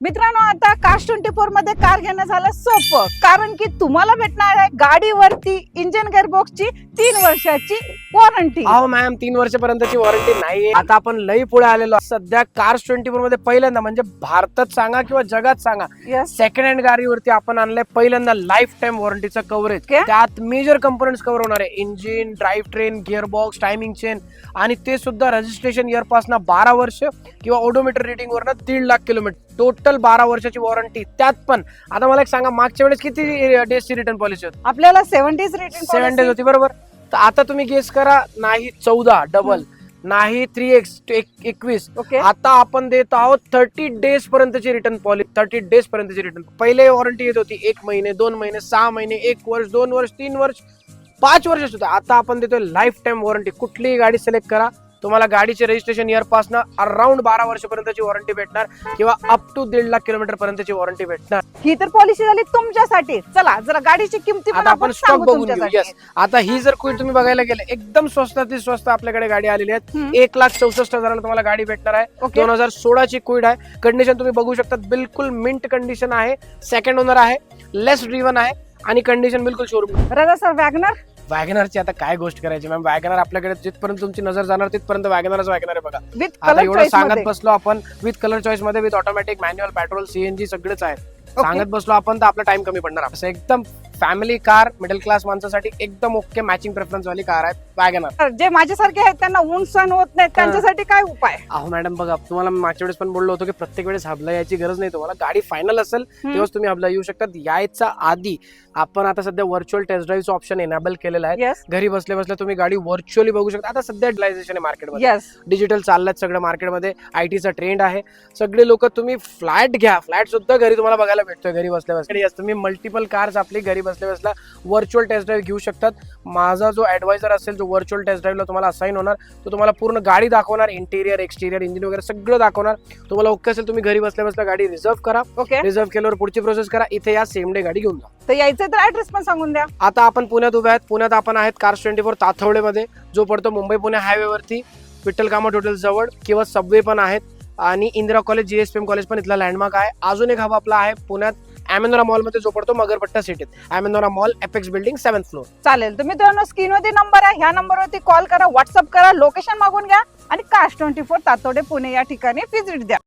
मित्रांनो, आता कार्स 24 मध्ये कार घेणं झालं सोपं, कारण की तुम्हाला भेटणार आहे गाडीवरती इंजिन गेअरबॉक्सची 3 वर्षाची वॉरंटी. अहो मॅम, 3 वर्षापर्यंतची वॉरंटी नाहीये. आता आपण लई पुढे आलेलो आहोत. सध्या कार्स 24 मध्ये पहिल्यांदा, म्हणजे भारतात सांगा किंवा जगात सांगा, Yes. सेकंड हँड गाडीवरती आपण आणलंय पहिल्यांदा लाईफ टाइम वॉरंटीचं कव्हरेज. Okay. त्यात मेजर कंपोनेंट्स कव्हर होणार आहे. Engine, drive train, gearbox, timing chain, आणि ते सुद्धा रजिस्ट्रेशन इयर पासून 12 वर्ष किंवा ओडोमीटर रिडिंग वरनं 1.5 लाख किलोमीटर, टोटल 12 वर्षाची वॉरंटी. त्यात पण आता मला एक सांगा, मागच्या वेळेस किती डेजची रिटर्न पॉलिसी होती? आपल्याला 7 डेज रिटर्न 7 डेज होती, बरोबर. तर आता तुम्ही गेस करा, नाही 14 डबल, नाही 3x 21. ओके. आता आपण देत आहोत 30 डेज पर्यंतची रिटर्न पॉलिसी. 30 डेज पर्यंतची रिटर्न. पहिले वॉरंटी येत होती 1 महिने, 2 महिने, 6 महिने, 1 वर्ष, 2 वर्ष, 3 वर्ष, 5 वर्ष सुद्धा. आता आपण देतोय लाईफ टाइम वॉरंटी. कुठलीही गाडी सिलेक्ट करा, तुम्हाला गाडीचे रजिस्ट्रेशन इयर पासून अराउंड 12 वर्षापर्यंतची वॉरंटी भेटणार किंवा अप टू 1.5 लाख किलोमीटर पर्यंतची वॉरंटी भेटणार. ही तर पॉलिसी झाली तुमच्यासाठी. चला जरा गाडीची किंमती पण आता आपण स्टॉक सांगू बघून घेऊ. तुमच्यासाठी. यस, आता ही जर कोणी तुम्ही बघायला गेले, एकदम स्वस्तातली स्वस्त आपल्याकडे गाडी आलेली आहेत. 1,64,000 तुम्हाला गाडी भेटणार आहे. ओके. 2016 ची क्विड आहे. कंडिशन तुम्ही बघू शकता, बिलकुल मिंट कंडिशन आहे. सेकंड ओनर आहे, लेस ड्रिव्हन आहे, आणि कंडिशन बिलकुल शोरूम. राजा सर, वॅगनर वॅगनरची आता काय गोष्ट करायची मॅम. वॅगनर आपल्याकडे जिथपर्यंत तुमची नजर जाणार तिथपर्यंत वॅगनरच वॅगनर आहे. बघा, विथ आता कलर एवढं चॉईस सांगत मध्ये. बसलो आपण, विथ कलर चॉईस मध्ये, with automatic, manual, petrol, CNG सगळंच आहे. ओके. सांगत बसलो आपण तर आपला टाइम कमी पडणार. असं एकदम फॅमिली कार, मिडल क्लास माणसासाठी एकदम ओके मॅचिंग प्रेफरन्स वाली कार आहे वॅगनर. जे माझ्यासारखे आहेत त्यांना ऊन सहन होत नाही, त्यांच्यासाठी काय उपाय? अहो मॅडम, बघा, तुम्हाला मागच्या वेळेस पण बोललो होतो की प्रत्येक वेळेस हबला यायची गरज नाही. तुम्हाला गाडी फायनल असेल तेव्हाच तुम्ही हबला येऊ शकतात. यायचा आधी आपण आता सध्या व्हर्च्युअल टेस्ट ड्राईव्हचं ऑप्शन एनेबल केलेलं आहे. यस घरी बसल्या बसल्या तुम्ही गाडी व्हर्च्युअली बघू शकता. आता सध्या डिजिटलायझेशन आहे मार्केटमध्ये, यस. डिजिटल चाललंय सगळं मार्केटमध्ये. आयटीचा ट्रेंड आहे. सगळे लोक, तुम्ही फ्लॅट घ्या, फ्लॅट सुद्धा घरी तुम्हाला बघायला भेटतोय घरी बसल्या बसल्या. यस, तुम्ही मल्टिपल कार्स आपली घरी बसल्या बसल्या व्हर्च्युअल टेस्ट ड्राईव्ह घेऊ शकतात. माझा जो ऍडवायझर असेल, जो व्हर्च्युअल टेस्ट ड्राईव्हला तुम्हाला असाइन होणार, तो तुम्हाला पूर्ण गाडी दाखवणार, इंटिरियर, एक्सटिरियर, इंजिन वगैरे सगळं दाखवणार. तुम्हाला ओके असेल, तुम्ही घरी बसल्या बसल्या गाडी रिझर्व्ह करा. ओके. रिझर्व्ह केल्यावर पुढची प्रोसेस करा. इथे या सेम डे गाडी घेऊन जा. तर यायचं तर ऍड्रेस पण सांगून द्या. आता आपण पुण्यात उभे आहेत. पुण्यात आपण आहेत कार्स 24 ताथवडेमध्ये, जो पडतो मुंबई पुणे हायवेवरती, विठ्ठल कामत हॉटेल जवळ, किंवा सबवे पण आहेत, आणि इंदिरा कॉलेज, जीएसपीएम कॉलेज पण इथला लँडमार्क आहे. अजून एक हब आपला आहे पुण्यात अमेनोरा मॉल मध्ये, जो पडतो मगरपट्टा सिटीत. Amanora mall, apex building, 7th floor. चालेल. तर मित्रांनो, स्क्रीनवरती नंबर आहे, ह्या नंबरवरती कॉल करा, व्हॉट्सअप करा, लोकेशन मागून घ्या, आणि कार्स 24 तातोडे पुणे या ठिकाणी व्हिजिट द्या.